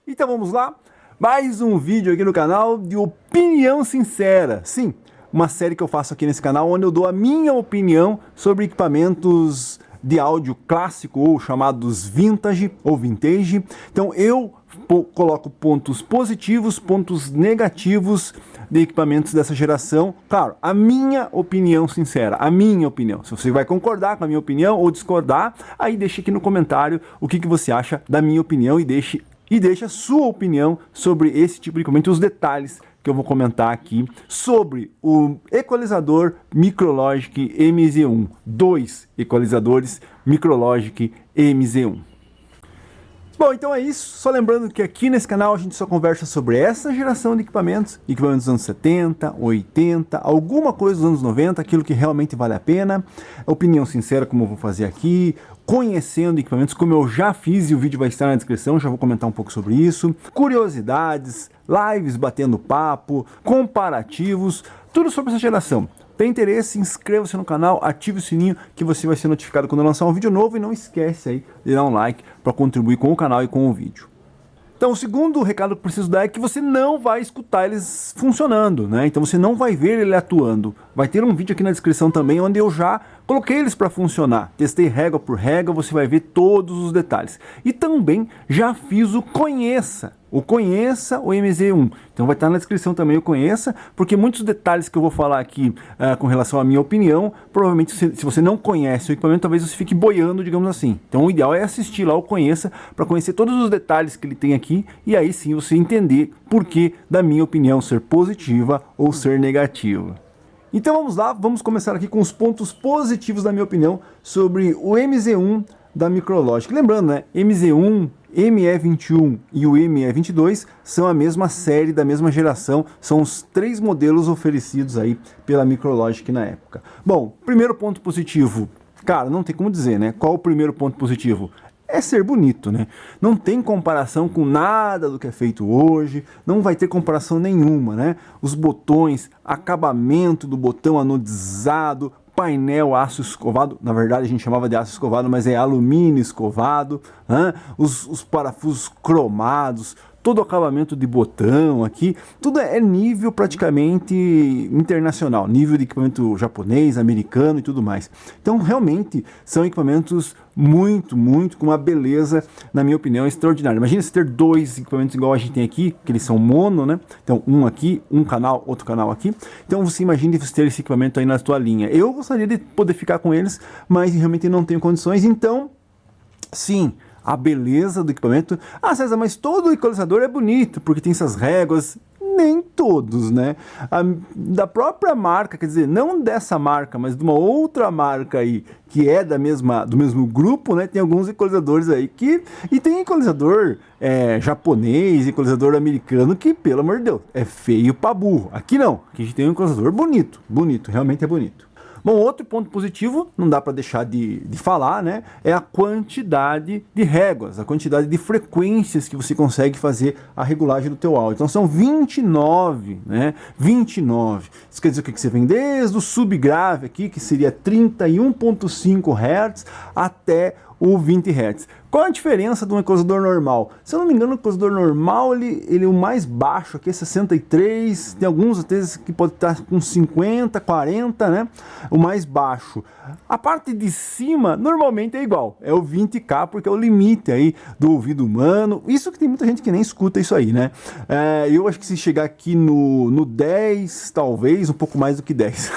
Então vamos lá, mais um vídeo aqui no canal de opinião sincera. Sim, uma série que eu faço aqui nesse canal onde eu dou a minha opinião sobre equipamentos de áudio clássico ou chamados vintage ou vintage. Então eu coloco pontos positivos, pontos negativos de equipamentos dessa geração. Claro, a minha opinião sincera, a minha opinião. Se você vai concordar com a minha opinião ou discordar, aí deixe aqui no comentário o que você acha da minha opinião e deixe a sua opinião sobre esse tipo de equipamento, os detalhes que eu vou comentar aqui sobre o equalizador Micrologic MZ1, dois equalizadores Micrologic MZ1. Bom, então é isso, só lembrando que aqui nesse canal a gente só conversa sobre essa geração de equipamentos dos anos 70, 80, alguma coisa dos anos 90, aquilo que realmente vale a pena, opinião sincera como eu vou fazer aqui, conhecendo equipamentos como eu já fiz e o vídeo vai estar na descrição, já vou comentar um pouco sobre isso, curiosidades, lives batendo papo, comparativos, tudo sobre essa geração. Tem interesse? Inscreva-se no canal, ative o sininho que você vai ser notificado quando eu lançar um vídeo novo e não esquece aí de dar um like para contribuir com o canal e com o vídeo. Então o segundo recado que eu preciso dar é que você não vai escutar eles funcionando, né? Então você não vai ver ele atuando. Vai ter um vídeo aqui na descrição também onde eu já coloquei eles para funcionar. Testei régua por régua, você vai ver todos os detalhes. E também já fiz o Conheça o MZ1. Então vai estar na descrição também o Conheça, porque muitos detalhes que eu vou falar aqui com relação à minha opinião, provavelmente se você não conhece o equipamento, talvez você fique boiando, digamos assim. Então o ideal é assistir lá o Conheça, para conhecer todos os detalhes que ele tem aqui, e aí sim você entender por que da minha opinião ser positiva ou ser negativa. Então vamos lá, vamos começar aqui com os pontos positivos da minha opinião sobre o MZ1 da Micrologic. Lembrando, né, MZ1, ME21 e o ME22 são a mesma série, da mesma geração, são os três modelos oferecidos aí pela Micrologic na época. Bom, primeiro ponto positivo, cara, não tem como dizer, né? Qual o primeiro ponto positivo? É ser bonito, né? Não tem comparação com nada do que é feito hoje, não vai ter comparação nenhuma, né? Os botões, acabamento do botão anodizado, painel aço escovado, na verdade a gente chamava de aço escovado, mas é alumínio escovado, né? Os parafusos cromados, todo o acabamento de botão aqui, tudo é nível praticamente internacional, nível de equipamento japonês, americano e tudo mais. Então realmente são equipamentos muito, com uma beleza, na minha opinião, extraordinária. Imagina se ter dois equipamentos igual a gente tem aqui, que eles são mono, né? Então um aqui, um canal, outro canal aqui. Então você imagina você ter esse equipamento aí na sua linha. Eu gostaria de poder ficar com eles, mas realmente não tenho condições, então sim, a beleza do equipamento. Ah, César, mas todo equalizador é bonito, porque tem essas réguas. Nem todos, né? Da própria marca, quer dizer, não dessa marca, mas de uma outra marca aí, que é do mesmo grupo, né? Tem alguns equalizadores aí que... E tem equalizador japonês, equalizador americano, que, pelo amor de Deus, é feio pra burro. Aqui não, aqui a gente tem um equalizador bonito, realmente é bonito. Bom, outro ponto positivo, não dá para deixar de falar, né? É a quantidade de réguas, a quantidade de frequências que você consegue fazer a regulagem do teu áudio. Então são 29, né? 29. Isso quer dizer o que você vem desde o subgrave aqui, que seria 31.5 Hz, até o 20 Hz. Qual a diferença de um equalizador normal? Se eu não me engano, o equalizador normal, ele é o mais baixo aqui, é 63, tem alguns até que pode estar com 50, 40, né? O mais baixo. A parte de cima, normalmente é igual, é o 20K, porque é o limite aí do ouvido humano. Isso que tem muita gente que nem escuta isso aí, né? Eu acho que se chegar aqui no 10, talvez, um pouco mais do que 10.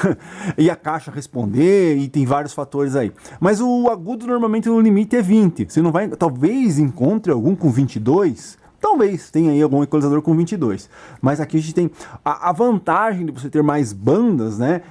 E a caixa responder, e tem vários fatores aí. Mas o agudo, normalmente, no limite é 20. Você não vai... Talvez encontre algum com 22, talvez tenha aí algum equalizador com 22, mas aqui a gente tem a vantagem de você ter mais bandas, né?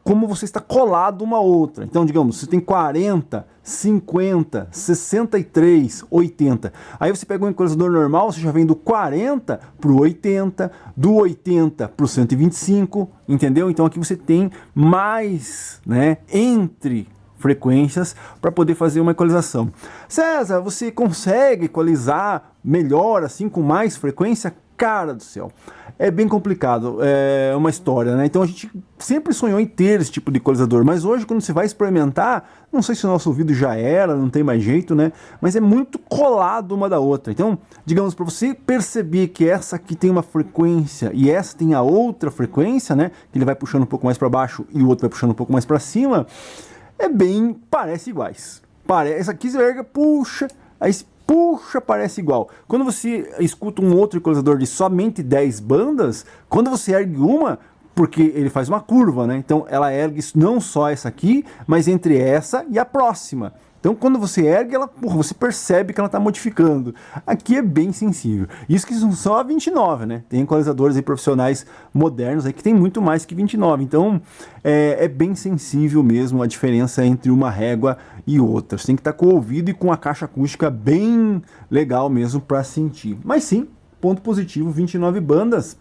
Como você está colado uma outra. Então, digamos, você tem 40, 50, 63, 80. Aí você pega um equalizador normal, você já vem do 40 para o 80, do 80 para o 125, entendeu? Então aqui você tem mais, né, entre frequências para poder fazer uma equalização. César, você consegue equalizar melhor assim com mais frequência? Cara do céu, é bem complicado, é uma história, né? Então a gente sempre sonhou em ter esse tipo de equalizador, mas hoje quando você vai experimentar, não sei se o nosso ouvido já era, não tem mais jeito, né? Mas é muito colado uma da outra. Então, digamos, para você perceber que essa aqui tem uma frequência e essa tem a outra frequência, né? Que ele vai puxando um pouco mais para baixo e o outro vai puxando um pouco mais para cima, parece iguais. Essa aqui você erga, puxa, aí puxa, parece igual. Quando você escuta um outro equalizador de somente 10 bandas, quando você ergue uma, porque ele faz uma curva, né? Então ela ergue não só essa aqui, mas entre essa e a próxima. Então quando você ergue, você percebe que ela está modificando. Aqui é bem sensível. Isso que são só 29, né? Tem equalizadores aí profissionais modernos aí que tem muito mais que 29. Então é bem sensível mesmo a diferença entre uma régua e outra. Você tem que estar com o ouvido e com a caixa acústica bem legal mesmo para sentir. Mas sim, ponto positivo, 29 bandas.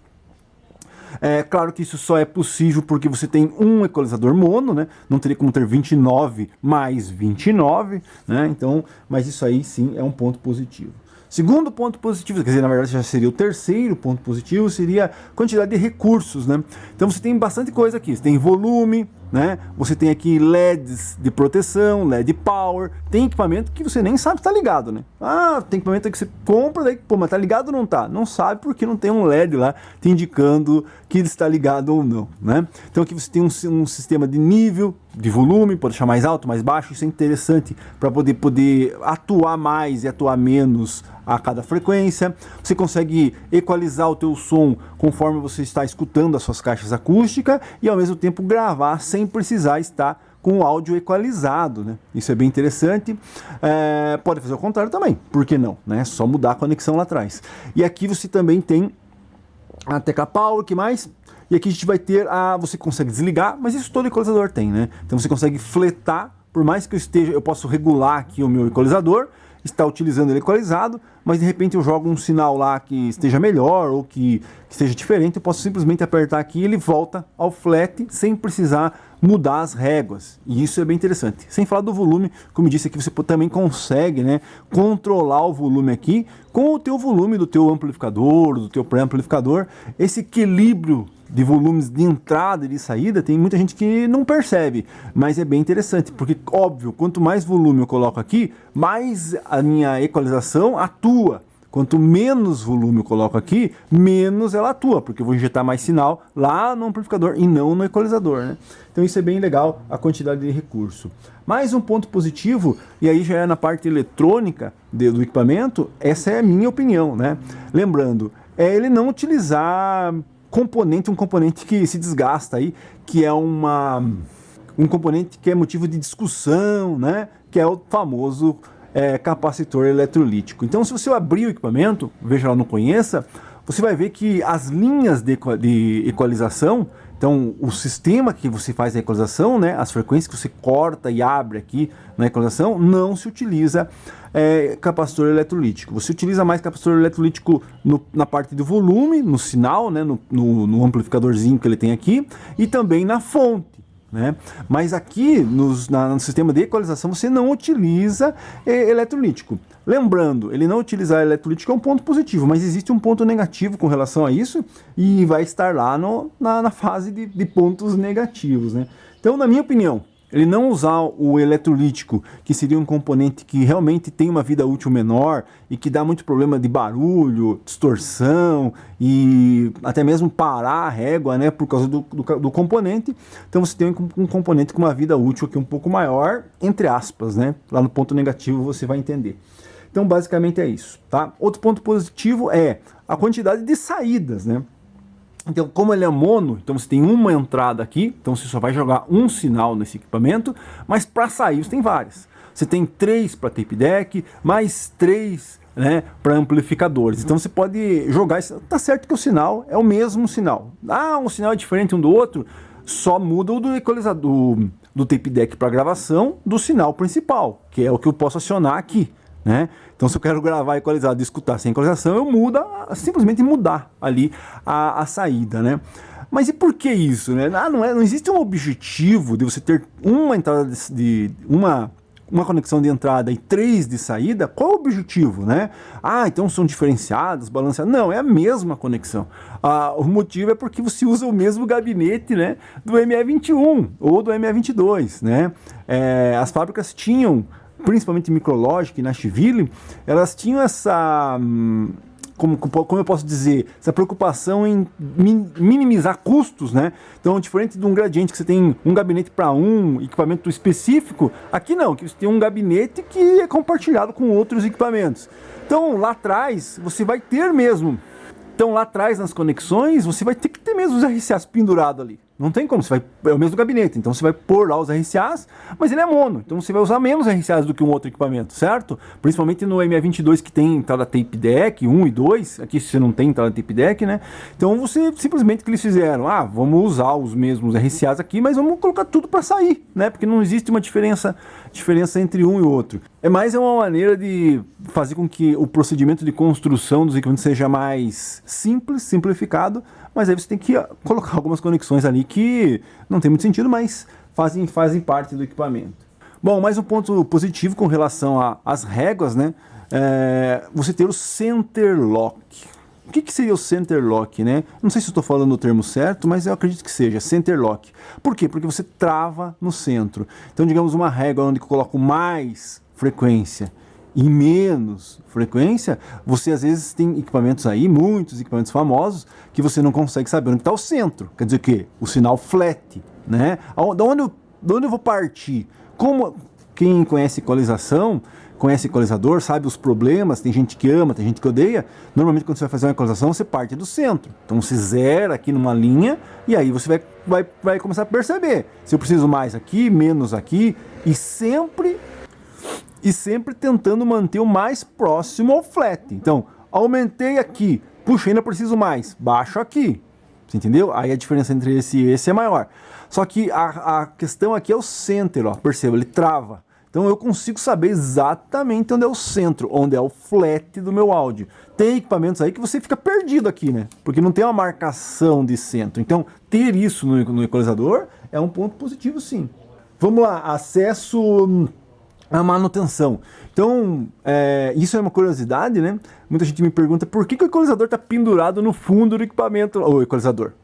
É claro que isso só é possível porque você tem um equalizador mono, né? Não teria como ter 29 mais 29, né? Então, mas isso aí sim é um ponto positivo. Segundo ponto positivo, quer dizer, na verdade já seria o terceiro ponto positivo, seria a quantidade de recursos, né? Então você tem bastante coisa aqui, você tem volume, né? Você tem aqui LEDs de proteção, LED power, tem equipamento que você nem sabe se está ligado, né? Ah, tem equipamento que você compra, daí, pô, mas tá ligado ou não tá? Não sabe porque não tem um LED lá te indicando que ele está ligado ou não, né? Então aqui você tem um sistema de nível, de volume, pode deixar mais alto, mais baixo, isso é interessante para poder atuar mais e atuar menos a cada frequência. Você consegue equalizar o teu som conforme você está escutando as suas caixas acústicas e ao mesmo tempo gravar sem precisar estar com o áudio equalizado, né? Isso é bem interessante. Pode fazer o contrário também, por que não? Né? Só mudar a conexão lá atrás. E aqui você também tem a tecla power, que mais? E aqui a gente vai ter você consegue desligar, mas isso todo equalizador tem, né? Então você consegue fletar, por mais que eu posso regular aqui o meu equalizador, está utilizando ele equalizado, mas de repente eu jogo um sinal lá que esteja melhor ou que esteja diferente, eu posso simplesmente apertar aqui e ele volta ao flat sem precisar mudar as réguas. E isso é bem interessante. Sem falar do volume, como eu disse aqui, você também consegue, né, controlar o volume aqui com o teu volume do teu amplificador, do teu pré-amplificador. Esse equilíbrio de volumes de entrada e de saída, tem muita gente que não percebe, mas é bem interessante, porque, óbvio, quanto mais volume eu coloco aqui, mais a minha equalização atua. Quanto menos volume eu coloco aqui, menos ela atua, porque eu vou injetar mais sinal lá no amplificador e não no equalizador, né? Então isso é bem legal, a quantidade de recurso. Mais um ponto positivo, e aí já é na parte eletrônica do equipamento, essa é a minha opinião, né? Lembrando, é ele não utilizar um componente que se desgasta aí, que é um componente que é motivo de discussão, né? Que é o famoso capacitor eletrolítico. Então, se você abrir o equipamento, veja lá, não conheça, você vai ver que as linhas de equalização, então o sistema que você faz a equalização, né, as frequências que você corta e abre aqui na equalização, não se utiliza capacitor eletrolítico. Você utiliza mais capacitor eletrolítico na parte do volume, no sinal, né, no amplificadorzinho que ele tem aqui, e também na fonte. Né? Mas aqui no sistema de equalização você não utiliza eletrolítico. Lembrando, ele não utilizar eletrolítico é um ponto positivo, mas existe um ponto negativo com relação a isso e vai estar lá na fase de pontos negativos. Né? Então, na minha opinião, ele não usar o eletrolítico, que seria um componente que realmente tem uma vida útil menor e que dá muito problema de barulho, distorção e até mesmo parar a régua, né, por causa do componente. Então você tem um componente com uma vida útil aqui um pouco maior, entre aspas, né? Lá no ponto negativo você vai entender. Então basicamente é isso, tá? Outro ponto positivo é a quantidade de saídas, né? Então, como ele é mono, então você tem uma entrada aqui, então você só vai jogar um sinal nesse equipamento, mas para sair você tem várias. Você tem 3 para tape deck, mais 3, né, para amplificadores. Então você pode jogar, tá certo que o sinal é o mesmo sinal. Um sinal é diferente um do outro, só muda o do equalizador, do tape deck para gravação do sinal principal, que é o que eu posso acionar aqui. Né? Então, se eu quero gravar equalizado e escutar sem equalização, eu simplesmente mudar ali a saída, né? Mas e por que isso, né? Não existe um objetivo de você ter uma entrada uma conexão de entrada e 3 de saída, qual é o objetivo, né? Ah, então são diferenciados, balanceados. Não, é a mesma conexão. O motivo é porque você usa o mesmo gabinete, né, do ME21 ou do ME22, né? As fábricas tinham, principalmente Micrologic e Nashville, elas tinham essa... Como eu posso dizer, essa preocupação em minimizar custos, né? Então, diferente de um Gradiente que você tem um gabinete para um equipamento específico, aqui não, aqui você tem um gabinete que é compartilhado com outros equipamentos. Então, lá atrás, você vai ter mesmo. Então, lá atrás, nas conexões, você vai ter que ter mesmo os RCAs pendurados ali. Não tem como, é o mesmo gabinete, então você vai pôr lá os RCAs, mas ele é mono, então você vai usar menos RCAs do que um outro equipamento, certo? Principalmente no ME22 que tem entrada tape deck 1 e 2, aqui você não tem entrada tape deck, né? Então você, simplesmente o que eles fizeram, vamos usar os mesmos RCAs aqui, mas vamos colocar tudo para sair, né? Porque não existe uma diferença entre um e outro. É uma maneira de fazer com que o procedimento de construção dos equipamentos seja mais simples, simplificado, mas aí você tem que colocar algumas conexões ali que não tem muito sentido, mas fazem parte do equipamento. Bom, mais um ponto positivo com relação às réguas, né? Você ter o center lock. O que seria o center lock, né? Não sei se eu estou falando o termo certo, mas eu acredito que seja center lock. Por quê? Porque você trava no centro. Então, digamos, uma régua onde eu coloco mais frequência e menos frequência, você às vezes tem equipamentos aí, muitos equipamentos famosos, que você não consegue saber onde está o centro. Quer dizer o quê? O sinal flat, né? De onde eu vou partir? Quem conhece equalização, conhece equalizador, sabe os problemas, tem gente que ama, tem gente que odeia. Normalmente quando você vai fazer uma equalização, você parte do centro. Então você zera aqui numa linha e aí você vai começar a perceber se eu preciso mais aqui, menos aqui, e sempre tentando manter o mais próximo ao flat. Então, aumentei aqui, puxa, ainda preciso mais, baixo aqui. Você entendeu? Aí a diferença entre esse e esse é maior. Só que a questão aqui é o center, ó. Perceba, ele trava. Então eu consigo saber exatamente onde é o centro, onde é o flat do meu áudio. Tem equipamentos aí que você fica perdido aqui, né? Porque não tem uma marcação de centro. Então, ter isso no equalizador é um ponto positivo, sim. Vamos lá, acesso a manutenção. Então, isso é uma curiosidade, né? Muita gente me pergunta por que o equalizador está pendurado no fundo do equipamento.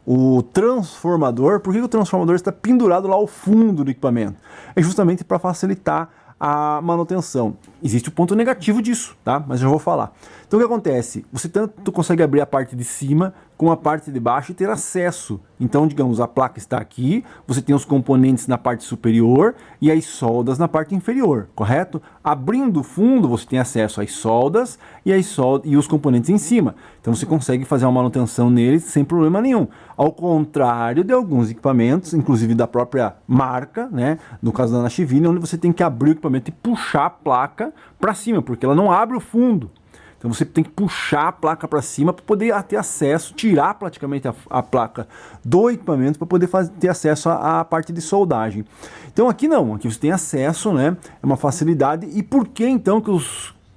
O transformador, por que o transformador está pendurado lá ao fundo do equipamento? É justamente para facilitar a manutenção. Existe o ponto negativo disso, tá? Mas eu já vou falar. Então o que acontece? Você tanto consegue abrir a parte de cima como a parte de baixo e ter acesso. Então, digamos, a placa está aqui, você tem os componentes na parte superior e as soldas na parte inferior, correto? Abrindo o fundo, você tem acesso às soldas e os componentes em cima. Então você consegue fazer uma manutenção neles sem problema nenhum. Ao contrário de alguns equipamentos, inclusive da própria marca, né? No caso da Nashville, onde você tem que abrir o equipamento e puxar a placa para cima, porque ela não abre o fundo. Então você tem que puxar a placa para cima para poder ter acesso, tirar praticamente a placa do equipamento para poder ter acesso à parte de soldagem. Então aqui não, aqui você tem acesso, né? É uma facilidade. E por que então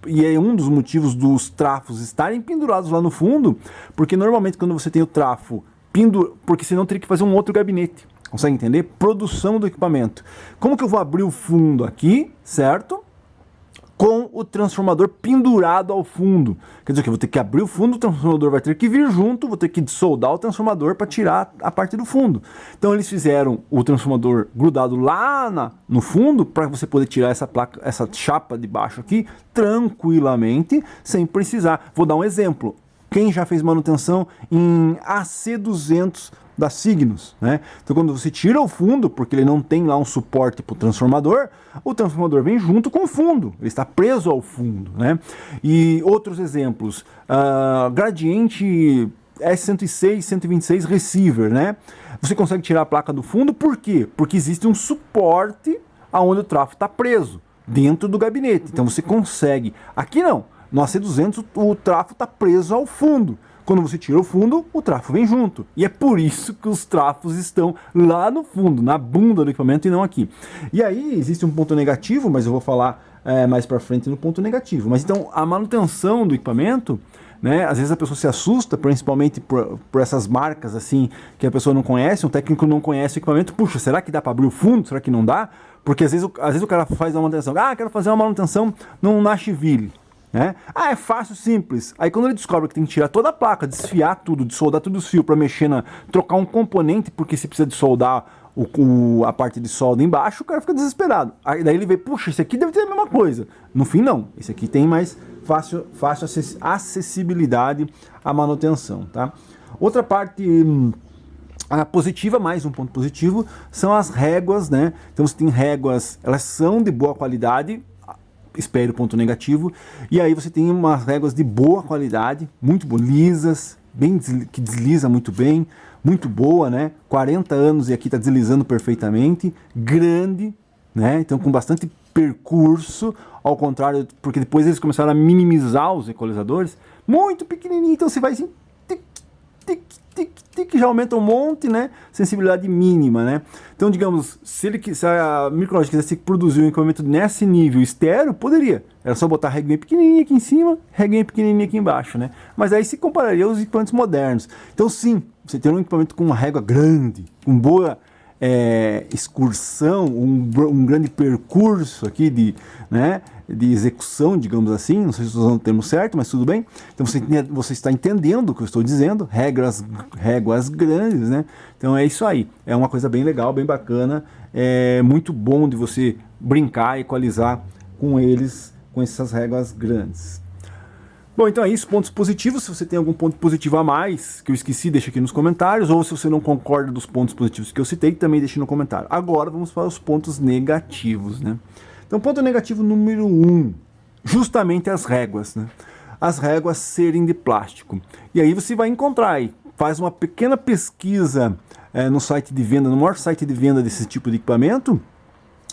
e é um dos motivos dos trafos estarem pendurados lá no fundo? Porque normalmente quando você tem o trafo porque senão teria que fazer um outro gabinete. Consegue entender? Produção do equipamento. Como que eu vou abrir o fundo aqui, certo? Com o transformador pendurado ao fundo. Quer dizer que eu vou ter que abrir o fundo, o transformador vai ter que vir junto, vou ter que soldar o transformador para tirar a parte do fundo. Então eles fizeram o transformador grudado lá no fundo para você poder tirar essa placa, essa chapa de baixo aqui tranquilamente, sem precisar. Vou dar um exemplo. Quem já fez manutenção em AC200 da Cygnus, né? Então quando você tira o fundo, porque ele não tem lá um suporte para o transformador vem junto com o fundo, ele está preso ao fundo, né? E outros exemplos, Gradiente S106, 126 receiver, né? Você consegue tirar a placa do fundo, por quê? Porque existe um suporte aonde o trafo está preso, dentro do gabinete, então você consegue. Aqui não, no AC200 o trafo está preso ao fundo. Quando você tira o fundo, o trafo vem junto. E é por isso que os trafos estão lá no fundo, na bunda do equipamento e não aqui. E aí existe um ponto negativo, mas eu vou falar mais para frente no ponto negativo. Mas então a manutenção do equipamento né? Às vezes a pessoa se assusta, principalmente por essas marcas assim que a pessoa não conhece, um técnico não conhece o equipamento. Puxa, será que dá para abrir o fundo? Será que não dá? Porque às vezes o cara faz uma manutenção. Ah, quero fazer uma manutenção num Nashville. Né? Ah, é fácil, simples. Aí quando ele descobre que tem que tirar toda a placa, desfiar tudo, soldar todos os fios para mexer trocar um componente, porque se precisa de soldar a parte de solda embaixo, o cara fica desesperado. Aí daí ele vê, puxa, esse aqui deve ter a mesma coisa. No fim não, esse aqui tem mais fácil acessibilidade à manutenção, tá? Outra parte positiva, mais um ponto positivo, são as réguas, né? Então você tem réguas, elas são de boa qualidade, espere o ponto negativo, e aí você tem umas réguas de boa qualidade, muito lisas, que desliza muito bem, muito boa, né? 40 anos e aqui está deslizando perfeitamente, grande, né? Então com bastante percurso, ao contrário, porque depois eles começaram a minimizar os equalizadores, muito pequenininho, então você vai assim, tic, tic, tic, tic, já aumenta um monte, né? Sensibilidade mínima, né? Então, digamos, se a Micrológica quisesse produzir um equipamento nesse nível estéreo, poderia. Era só botar reguinha pequenininha aqui em cima, reguinha pequenininha aqui embaixo, né? Mas aí se compararia aos equipamentos modernos. Então, sim, você ter um equipamento com uma régua grande, com boa excursão, um grande percurso aqui de execução, digamos assim, não sei se estou usando o termo certo, mas tudo bem. Então você está entendendo o que eu estou dizendo, réguas grandes, né? Então é isso aí, é uma coisa bem legal, bem bacana, é muito bom de você brincar, equalizar com eles, com essas réguas grandes. Bom, então é isso, pontos positivos. Se você tem algum ponto positivo a mais que eu esqueci, deixa aqui nos comentários, ou se você não concorda dos pontos positivos que eu citei, também deixa no comentário. Agora vamos para os pontos negativos, né? Então, ponto negativo número 1, justamente as réguas, né? As réguas serem de plástico. E aí você vai encontrar aí, faz uma pequena pesquisa no site de venda, no maior site de venda desse tipo de equipamento,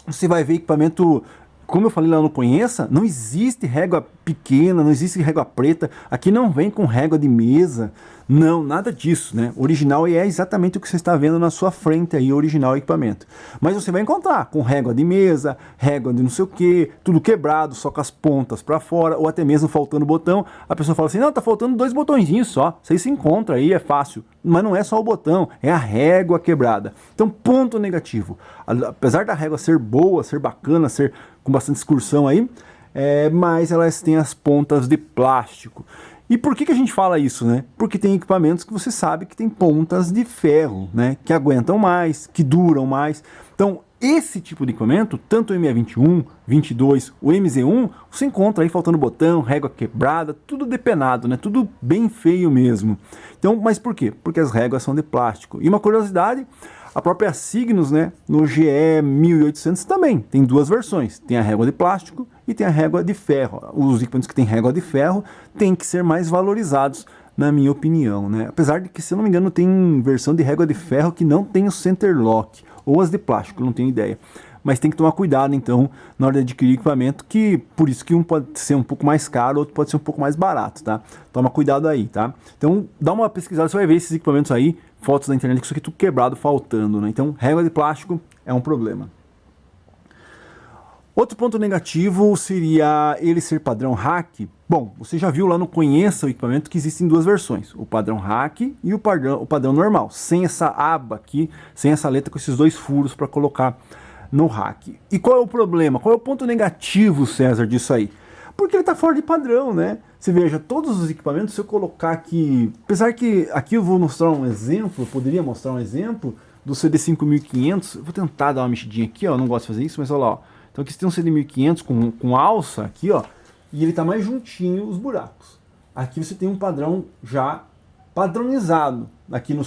você vai ver equipamento, como eu falei lá no Conheça, não existe régua pequena, não existe régua preta, aqui não vem com régua de mesa, não, nada disso, né? Original é exatamente o que você está vendo na sua frente aí, original equipamento. Mas você vai encontrar com régua de mesa, régua de não sei o que, tudo quebrado, só com as pontas para fora, ou até mesmo faltando botão. A pessoa fala assim, não, tá faltando 2 botõezinhos só, você se encontra aí, é fácil. Mas não é só o botão, é a régua quebrada. Então, ponto negativo. Apesar da régua ser boa, ser bacana, ser com bastante excursão aí, mas elas têm as pontas de plástico. E por que a gente fala isso, né? Porque tem equipamentos que você sabe que tem pontas de ferro, né? Que aguentam mais, que duram mais. Então, esse tipo de equipamento, tanto o ME21, 22, o MZ1, você encontra aí faltando botão, régua quebrada, tudo depenado, né? Tudo bem feio mesmo. Então, mas por quê? Porque as réguas são de plástico. E uma curiosidade, a própria Cygnus, né, no GE 1800 também tem 2 versões. Tem a régua de plástico e tem a régua de ferro. Os equipamentos que têm régua de ferro têm que ser mais valorizados, na minha opinião, né? Apesar de que, se eu não me engano, tem versão de régua de ferro que não tem o center lock, ou as de plástico, não tenho ideia. Mas tem que tomar cuidado, então, na hora de adquirir equipamento, que por isso que um pode ser um pouco mais caro, outro pode ser um pouco mais barato, tá? Toma cuidado aí, tá? Então, dá uma pesquisada, você vai ver esses equipamentos aí, fotos na internet, que isso aqui tudo quebrado, faltando, né? Então, régua de plástico é um problema. Outro ponto negativo seria ele ser padrão hack. Bom, você já viu lá no Conheça o equipamento que existem 2 versões, o padrão hack e o padrão normal, sem essa aba aqui, sem essa letra com esses 2 furos para colocar no hack. E qual é o problema? Qual é o ponto negativo, César, disso aí? Porque ele está fora de padrão, né? Você veja, todos os equipamentos, se eu colocar aqui, apesar que aqui eu vou mostrar um exemplo, eu poderia mostrar um exemplo do CD5500, eu vou tentar dar uma mexidinha aqui, ó, não gosto de fazer isso, mas olha lá, ó. Então aqui você tem um CD1500 com alça aqui, ó, e ele está mais juntinho os buracos. Aqui você tem um padrão já padronizado, aqui no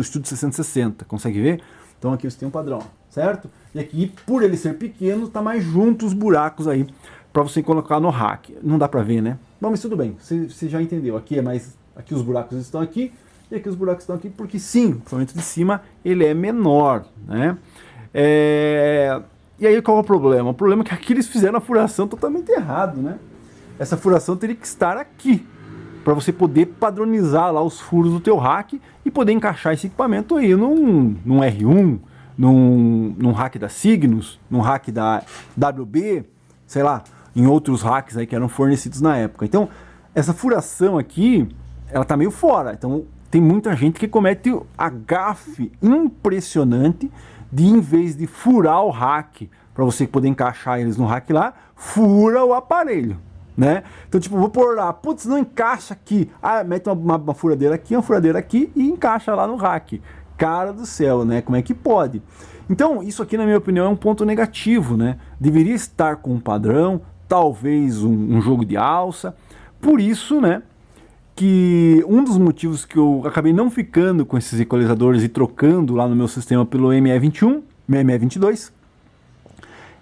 Studio 660, consegue ver? Então aqui você tem um padrão, certo? E aqui, por ele ser pequeno, está mais junto os buracos aí, para você colocar no rack. Não dá para ver, né? Bom, mas tudo bem, você já entendeu. Aqui é mais, aqui os buracos estão aqui, e aqui os buracos estão aqui, porque sim, o equipamento de cima ele é menor, né? E aí qual é o problema? O problema é que aqui eles fizeram a furação totalmente errado, né? Essa furação teria que estar aqui, para você poder padronizar lá os furos do teu rack e poder encaixar esse equipamento aí num R1, num rack da Cygnus, num rack da WB, sei lá, em outros racks aí que eram fornecidos na época. Então, essa furação aqui, ela tá meio fora. Então tem muita gente que comete a gafe impressionante de, em vez de furar o rack, para você poder encaixar eles no rack lá, fura o aparelho, né? Então, tipo, vou pôr lá, putz, não encaixa aqui. Ah, mete uma furadeira aqui e encaixa lá no rack. Cara do céu, né? Como é que pode? Então, isso aqui, na minha opinião, é um ponto negativo, né? Deveria estar com um padrão, talvez um jogo de alça. Por isso, né, que um dos motivos que eu acabei não ficando com esses equalizadores e trocando lá no meu sistema pelo ME21, ME22,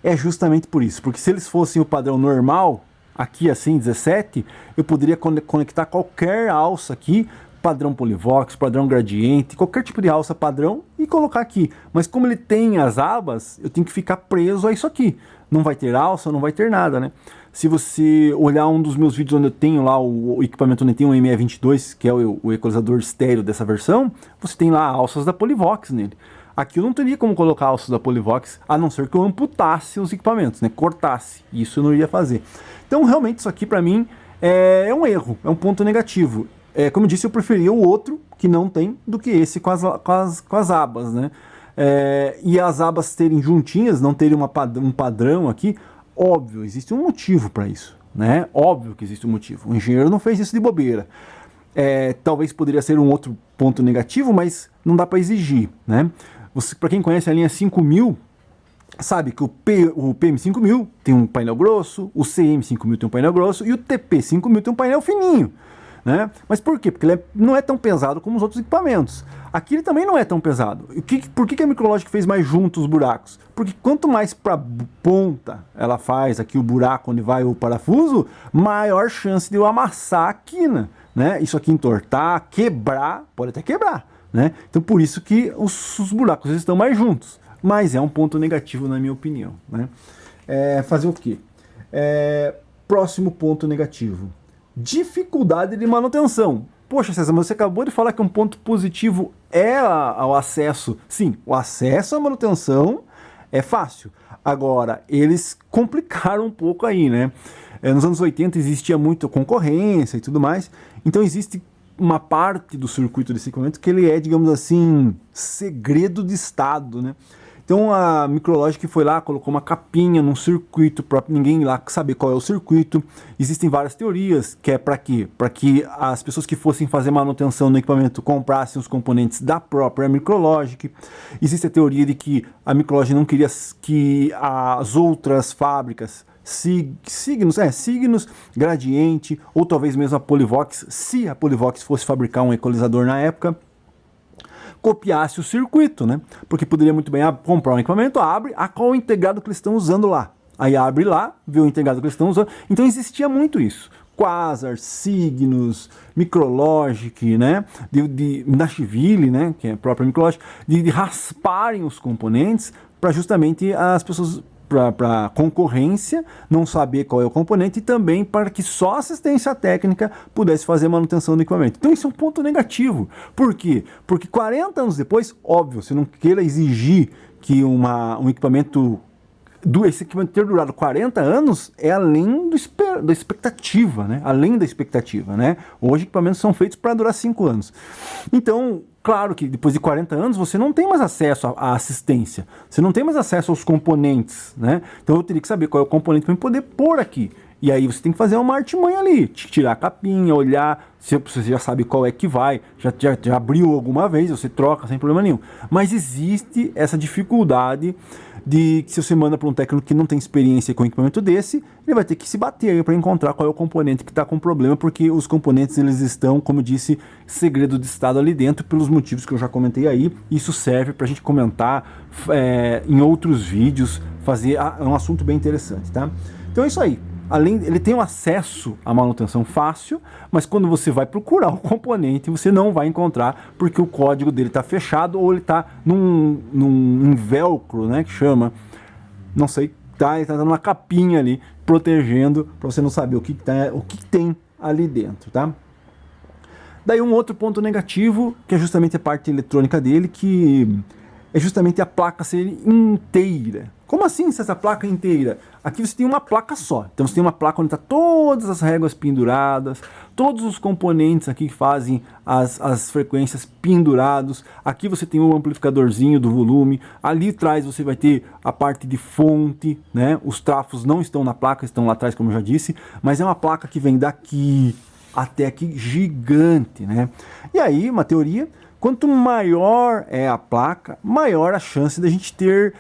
é justamente por isso. Porque se eles fossem o padrão normal, aqui assim, 17, eu poderia conectar qualquer alça aqui, padrão Polivox, padrão gradiente, qualquer tipo de alça padrão e colocar aqui. Mas como ele tem as abas, eu tenho que ficar preso a isso aqui. Não vai ter alça, não vai ter nada, né? Se você olhar um dos meus vídeos onde eu tenho lá o equipamento onde tem o ME22, que é o equalizador estéreo dessa versão, você tem lá alças da Polivox nele. Aqui eu não teria como colocar alças da Polivox, a não ser que eu amputasse os equipamentos, né? Cortasse. Isso eu não iria fazer. Então, realmente, isso aqui para mim é um erro, é um ponto negativo. Como eu disse, eu preferia o outro, que não tem, do que esse com as abas, né? E as abas terem juntinhas, não terem um padrão aqui, óbvio, existe um motivo para isso, né? Óbvio que existe um motivo. O engenheiro não fez isso de bobeira. Talvez poderia ser um outro ponto negativo, mas não dá para exigir, né? Para quem conhece a linha 5000, sabe que o PM5000 tem um painel grosso, o CM5000 tem um painel grosso e o TP5000 tem um painel fininho, né? Mas por quê? Porque ele não é tão pesado como os outros equipamentos. Aqui ele também não é tão pesado. Por que a Micrologic fez mais juntos os buracos? Porque quanto mais para ponta ela faz aqui o buraco onde vai o parafuso, maior chance de eu amassar a quina, né? Isso aqui entortar, quebrar, pode até quebrar, né? Então por isso que os buracos estão mais juntos. Mas é um ponto negativo na minha opinião, né? Fazer o quê? Próximo ponto negativo. Dificuldade de manutenção. Poxa, César, mas você acabou de falar que um ponto positivo é o acesso. Sim, o acesso à manutenção é fácil. Agora, eles complicaram um pouco aí, né? Nos anos 80 existia muita concorrência e tudo mais. Então existe uma parte do circuito desse equipamento que ele é, digamos assim, segredo de estado, né? Então a Micrologic foi lá, colocou uma capinha num circuito para ninguém lá saber qual é o circuito. Existem várias teorias, que é para quê? Para que as pessoas que fossem fazer manutenção no equipamento comprassem os componentes da própria Micrologic. Existe a teoria de que a Micrologic não queria que as outras fábricas, Signos, Gradiente, ou talvez mesmo a Polivox, se a Polivox fosse fabricar um equalizador na época, copiasse o circuito, né? Porque poderia muito bem comprar um equipamento, abre, qual o integrado que eles estão usando lá. Aí abre lá, vê o integrado que eles estão usando. Então existia muito isso. Quasar, Signos, Micrologic, né? Nashville, né? Que é a própria Micrologic, de rasparem os componentes para justamente as pessoas, para concorrência não saber qual é o componente e também para que só a assistência técnica pudesse fazer a manutenção do equipamento. Então isso é um ponto negativo. Por quê? Porque 40 anos depois, óbvio, você não queira exigir que um equipamento, esse equipamento ter durado 40 anos é além da expectativa, né? Além da expectativa, né? Hoje equipamentos são feitos para durar 5 anos. Então, claro que depois de 40 anos você não tem mais acesso à assistência, você não tem mais acesso aos componentes, né? Então eu teria que saber qual é o componente para eu poder pôr aqui. E aí você tem que fazer uma artimanha ali, tirar a capinha, olhar, se você já sabe qual é que vai, já abriu alguma vez, você troca sem problema nenhum. Mas existe essa dificuldade de que se você manda para um técnico que não tem experiência com um equipamento desse, ele vai ter que se bater aí para encontrar qual é o componente que está com problema, porque os componentes eles estão, como eu disse, segredo de estado ali dentro, pelos motivos que eu já comentei aí. Isso serve para a gente comentar em outros vídeos, é um assunto bem interessante, tá? Então é isso aí. Ele tem um acesso à manutenção fácil, mas quando você vai procurar o componente, você não vai encontrar, porque o código dele está fechado ou ele está num velcro, né, que chama, não sei, ele está numa capinha ali, protegendo, para você não saber o que tem ali dentro, tá? Daí um outro ponto negativo, que é justamente a parte eletrônica dele, que é justamente a placa ser inteira. Como assim se essa placa é inteira? Aqui você tem uma placa só. Então você tem uma placa onde está todas as réguas penduradas, todos os componentes aqui que fazem as frequências pendurados. Aqui você tem um amplificadorzinho do volume. Ali atrás você vai ter a parte de fonte, né? Os trafos não estão na placa, estão lá atrás, como eu já disse. Mas é uma placa que vem daqui até aqui, gigante, né? E aí, uma teoria, quanto maior é a placa, maior a chance da gente ter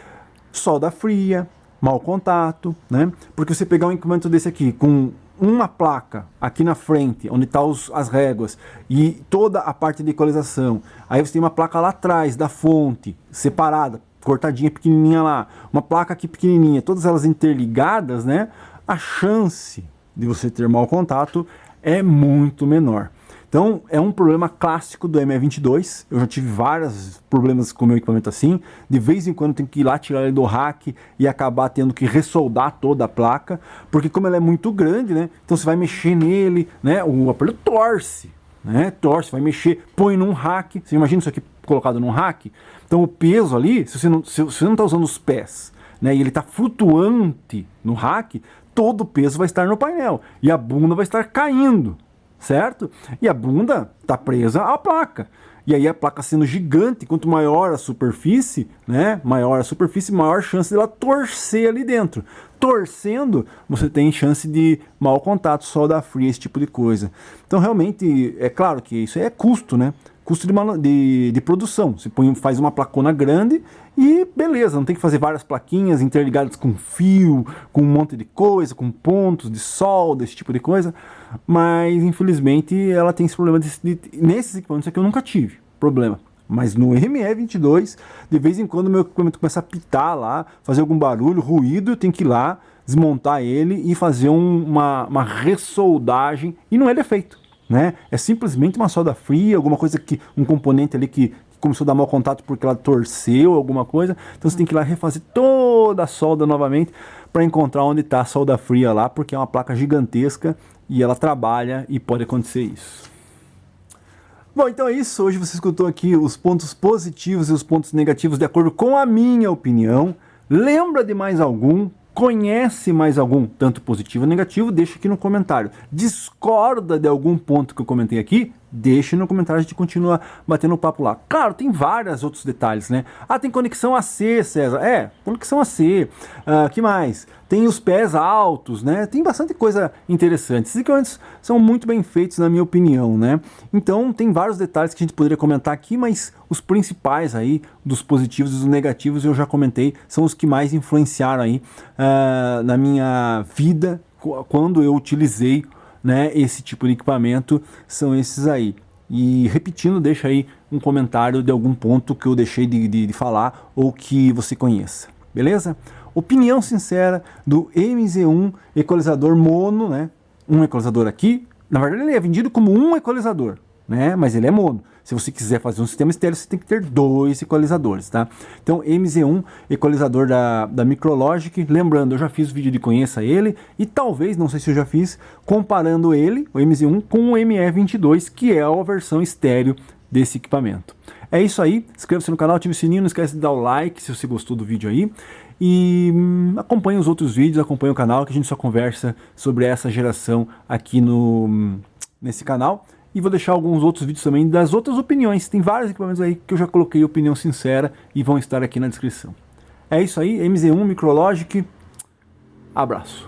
solda fria, mau contato, né? Porque você pegar um equipamento desse aqui com uma placa aqui na frente, onde estão as réguas e toda a parte de equalização, aí você tem uma placa lá atrás da fonte, separada, cortadinha, pequenininha lá, uma placa aqui pequenininha, todas elas interligadas, né? A chance de você ter mau contato é muito menor. Então, é um problema clássico do ME22. Eu já tive vários problemas com o meu equipamento assim. De vez em quando eu tenho que ir lá tirar ele do rack e acabar tendo que ressoldar toda a placa. Porque como ela é muito grande, né? Então você vai mexer nele, né? O aparelho torce, né? Torce, vai mexer, põe num rack. Você imagina isso aqui colocado num rack? Então o peso ali, se você não está usando os pés, né? E ele está flutuante no rack, todo o peso vai estar no painel. E a bunda vai estar caindo. Certo? E a bunda está presa à placa. E aí a placa sendo gigante, quanto maior a superfície, né? Maior a superfície, maior a chance dela torcer ali dentro. Torcendo, você tem chance de mau contato, solda fria, esse tipo de coisa. Então realmente, é claro que isso é custo, né? Custo de produção. Você faz uma placona grande e beleza, não tem que fazer várias plaquinhas interligadas com fio, com um monte de coisa, com pontos de solda, esse tipo de coisa. Mas infelizmente ela tem esse problema nesses equipamentos aqui eu nunca tive problema. Mas no ME22, de vez em quando meu equipamento começa a pitar lá, fazer algum barulho, ruído, eu tenho que ir lá, desmontar ele e fazer uma ressoldagem, e não é defeito, né? É simplesmente uma solda fria, alguma coisa que um componente ali que começou a dar mau contato porque ela torceu, alguma coisa. Então você tem que ir lá refazer toda a solda novamente para encontrar onde está a solda fria lá, porque é uma placa gigantesca e ela trabalha e pode acontecer isso. Bom, então é isso. Hoje você escutou aqui os pontos positivos e os pontos negativos de acordo com a minha opinião. Lembra de mais algum? Conhece mais algum, tanto positivo ou negativo? Deixa aqui no comentário. Discorda de algum ponto que eu comentei aqui? Deixa no comentário, a gente continua batendo papo lá. Claro, tem vários outros detalhes, né? Ah, tem conexão AC, César. É, conexão AC. Que mais? Tem os pés altos, né? Tem bastante coisa interessante. Esses equipamentos são muito bem feitos, na minha opinião, né? Então, tem vários detalhes que a gente poderia comentar aqui, mas os principais aí, dos positivos e dos negativos, eu já comentei, são os que mais influenciaram aí na minha vida, quando eu utilizei, né, esse tipo de equipamento, são esses aí. E repetindo, deixa aí um comentário de algum ponto que eu deixei de falar ou que você conheça, beleza? Opinião sincera do MZ1 equalizador mono, né? Um equalizador aqui, na verdade ele é vendido como um equalizador, né? Mas ele é mono. Se você quiser fazer um sistema estéreo, você tem que ter 2 equalizadores, tá? Então, MZ1, equalizador da Micrologic. Lembrando, eu já fiz vídeo de conheça ele e talvez, não sei se eu já fiz, comparando ele, o MZ1, com o ME22, que é a versão estéreo desse equipamento. É isso aí. Inscreva-se no canal, ative o sininho, não esquece de dar o like se você gostou do vídeo aí. E acompanhe os outros vídeos, acompanhe o canal, que a gente só conversa sobre essa geração aqui nesse canal. E vou deixar alguns outros vídeos também das outras opiniões. Tem vários equipamentos aí que eu já coloquei opinião sincera e vão estar aqui na descrição. É isso aí, MZ1 Micrologic. Abraço.